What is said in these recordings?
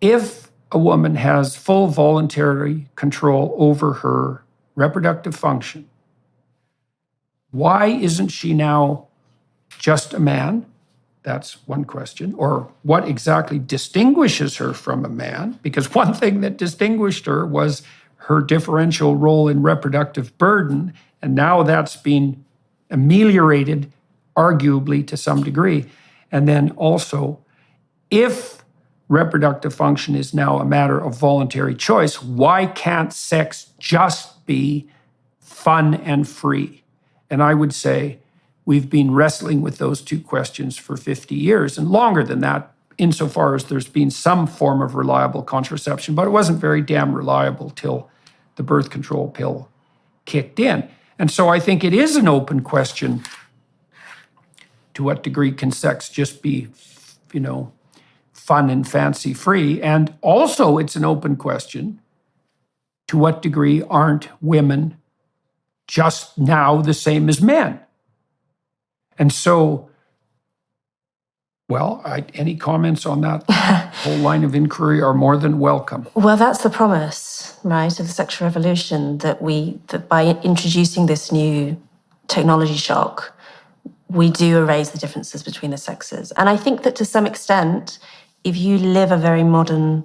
if a woman has full voluntary control over her reproductive function, why isn't she now just a man? That's one question. Or what exactly distinguishes her from a man? Because one thing that distinguished her was her differential role in reproductive burden, and now that's been ameliorated, arguably, to some degree. And then also, if reproductive function is now a matter of voluntary choice, why can't sex just be fun and free? And I would say we've been wrestling with those two questions for 50 years and longer than that, insofar as there's been some form of reliable contraception, but it wasn't very damn reliable till the birth control pill kicked in. And so I think it is an open question to what degree can sex just be, fun and fancy free. And also it's an open question to what degree aren't women just now the same as men? And so, any comments on that whole line of inquiry are more than welcome. Well, that's the promise, right, of the sexual revolution, that by introducing this new technology shock, we do erase the differences between the sexes. And I think that to some extent, if you live a very modern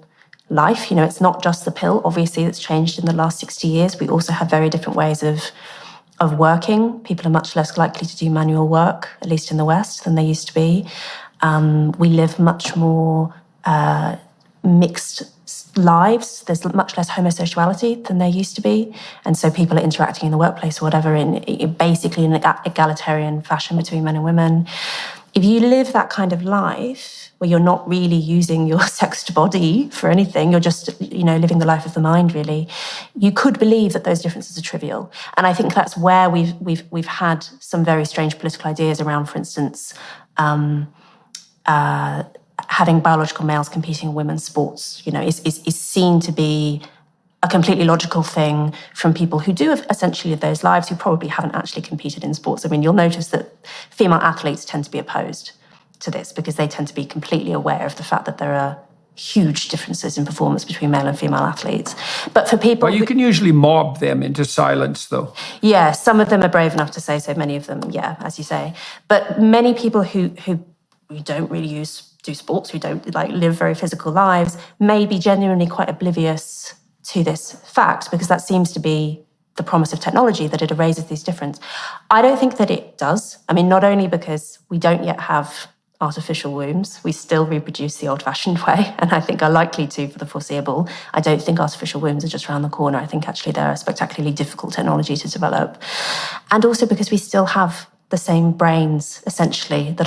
life, it's not just the pill, obviously, that's changed in the last 60 years. We also have very different ways of working. People are much less likely to do manual work, at least in the West, than they used to be. We live much more mixed lives. There's much less homosexuality than there used to be. And so people are interacting in the workplace or whatever basically in an egalitarian fashion between men and women. If you live that kind of life where you're not really using your sexed body for anything, you're just, living the life of the mind, really, you could believe that those differences are trivial. And I think that's where we've had some very strange political ideas around, for instance, having biological males competing in women's sports, is seen to be a completely logical thing from people who do essentially live those lives, who probably haven't actually competed in sports. I mean, you'll notice that female athletes tend to be opposed to this because they tend to be completely aware of the fact that there are huge differences in performance between male and female athletes. But for people... Well, you can usually mob them into silence, though. Yeah, some of them are brave enough to say so, many of them, yeah, as you say. But many people who don't really do sports, who don't live very physical lives, may be genuinely quite oblivious to this fact, because that seems to be the promise of technology, that it erases these differences. I don't think that it does. I mean, not only because we don't yet have artificial wombs, we still reproduce the old-fashioned way, and I think are likely to for the foreseeable. I don't think artificial wombs are just around the corner. I think actually they're a spectacularly difficult technology to develop. And also because we still have the same brains, essentially, that